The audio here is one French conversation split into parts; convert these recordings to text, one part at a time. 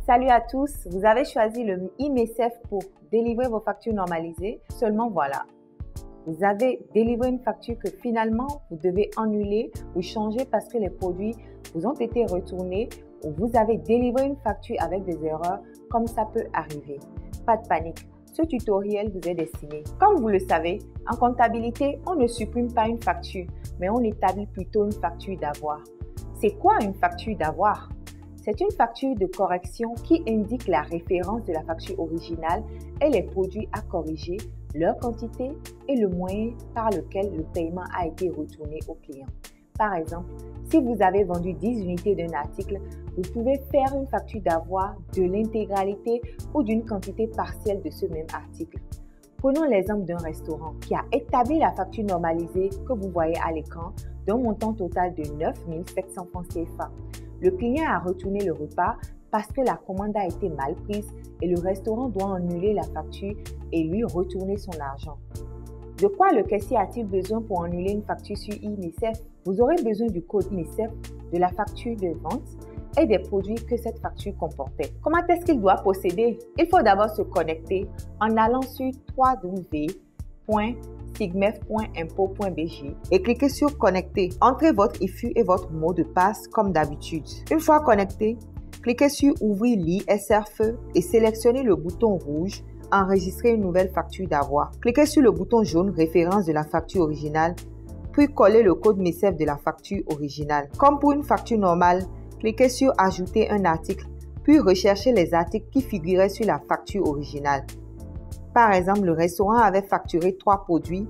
Salut à tous, vous avez choisi le IMSF pour délivrer vos factures normalisées. Seulement voilà, vous avez délivré une facture que finalement vous devez annuler ou changer parce que les produits vous ont été retournés ou vous avez délivré une facture avec des erreurs, comme ça peut arriver. Pas de panique, ce tutoriel vous est destiné. Comme vous le savez, en comptabilité, on ne supprime pas une facture, mais on établit plutôt une facture d'avoir. C'est quoi une facture d'avoir? C'est une facture de correction qui indique la référence de la facture originale et les produits à corriger, leur quantité et le moyen par lequel le paiement a été retourné au client. Par exemple, si vous avez vendu 10 unités d'un article, vous pouvez faire une facture d'avoir de l'intégralité ou d'une quantité partielle de ce même article. Prenons l'exemple d'un restaurant qui a établi la facture normalisée que vous voyez à l'écran d'un montant total de 9 700 francs CFA. Le client a retourné le repas parce que la commande a été mal prise et le restaurant doit annuler la facture et lui retourner son argent. De quoi le caissier a-t-il besoin pour annuler une facture sur IMSF? Vous aurez besoin du code IMSF, de la facture de vente et des produits que cette facture comportait. Comment est-ce qu'il doit procéder? Il faut d'abord se connecter en allant sur www.sigmef.impo.bg et cliquez sur Connecter. Entrez votre IFU et votre mot de passe comme d'habitude. Une fois connecté, cliquez sur Ouvrir l'ISRFE et sélectionnez le bouton rouge Enregistrer une nouvelle facture d'avoir. Cliquez sur le bouton jaune Référence de la facture originale, puis collez le code MECEF de la facture originale. Comme pour une facture normale, cliquez sur Ajouter un article, puis recherchez les articles qui figuraient sur la facture originale. Par exemple, le restaurant avait facturé 3 produits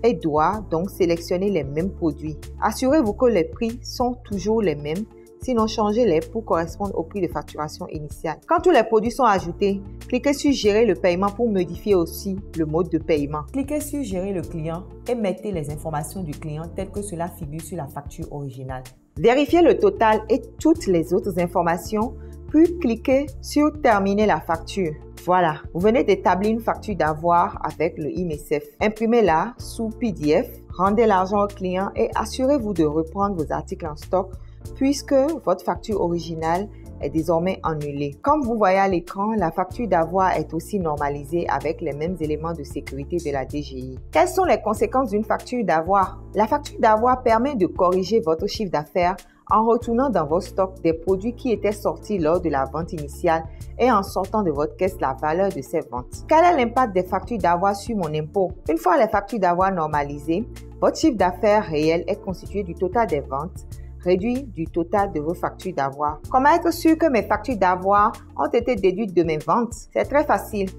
et doit donc sélectionner les mêmes produits. Assurez-vous que les prix sont toujours les mêmes, sinon changez-les pour correspondre au prix de facturation initial. Quand tous les produits sont ajoutés, cliquez sur Gérer le paiement pour modifier aussi le mode de paiement. Cliquez sur Gérer le client et mettez les informations du client telles que cela figure sur la facture originale. Vérifiez le total et toutes les autres informations, puis cliquez sur Terminer la facture. Voilà, vous venez d'établir une facture d'avoir avec le IMSF. Imprimez-la sous PDF, rendez l'argent au client et assurez-vous de reprendre vos articles en stock puisque votre facture originale est désormais annulée. Comme vous voyez à l'écran, la facture d'avoir est aussi normalisée avec les mêmes éléments de sécurité de la DGI. Quelles sont les conséquences d'une facture d'avoir? La facture d'avoir permet de corriger votre chiffre d'affaires en retournant dans vos stocks des produits qui étaient sortis lors de la vente initiale et en sortant de votre caisse la valeur de ces ventes. Quel est l'impact des factures d'avoir sur mon impôt? Une fois les factures d'avoir normalisées, votre chiffre d'affaires réel est constitué du total des ventes réduit du total de vos factures d'avoir. Comment être sûr que mes factures d'avoir ont été déduites de mes ventes? C'est très facile.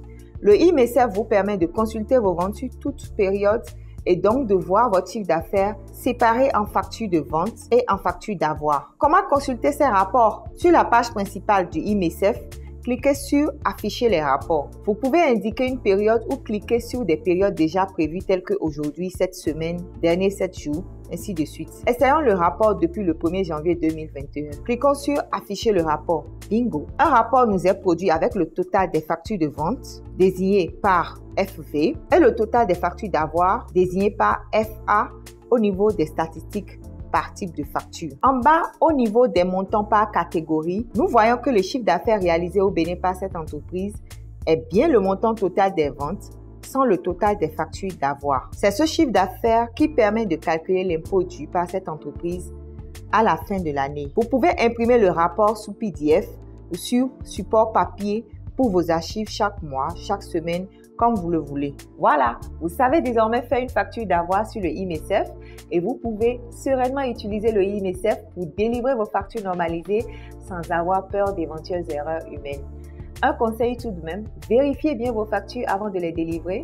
Le IMSF vous permet de consulter vos ventes sur toute période et donc de voir votre chiffre d'affaires séparé en factures de vente et en factures d'avoir. Comment consulter ces rapports? Sur la page principale du IMSF, cliquez sur Afficher les rapports. Vous pouvez indiquer une période ou cliquer sur des périodes déjà prévues telles que aujourd'hui, cette semaine, dernier 7 jours, ainsi de suite. Essayons le rapport depuis le 1er janvier 2021. Cliquons sur Afficher le rapport. Bingo! Un rapport nous est produit avec le total des factures de vente désignées par FV et le total des factures d'avoir désignées par FA au niveau des statistiques par type de facture. En bas, au niveau des montants par catégorie, nous voyons que le chiffre d'affaires réalisé au Bénin par cette entreprise est bien le montant total des ventes sans le total des factures d'avoir. C'est ce chiffre d'affaires qui permet de calculer l'impôt dû par cette entreprise à la fin de l'année. Vous pouvez imprimer le rapport sous PDF ou sur support papier pour vos archives chaque mois, chaque semaine, comme vous le voulez. Voilà, vous savez désormais faire une facture d'avoir sur le IMSF et vous pouvez sereinement utiliser le IMSF pour délivrer vos factures normalisées sans avoir peur d'éventuelles erreurs humaines. Un conseil tout de même, vérifiez bien vos factures avant de les délivrer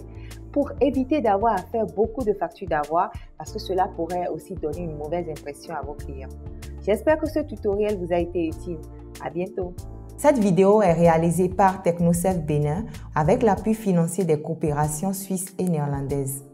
pour éviter d'avoir à faire beaucoup de factures d'avoir parce que cela pourrait aussi donner une mauvaise impression à vos clients. J'espère que ce tutoriel vous a été utile. À bientôt. Cette vidéo est réalisée par TechnoSef Bénin avec l'appui financier des coopérations suisses et néerlandaises.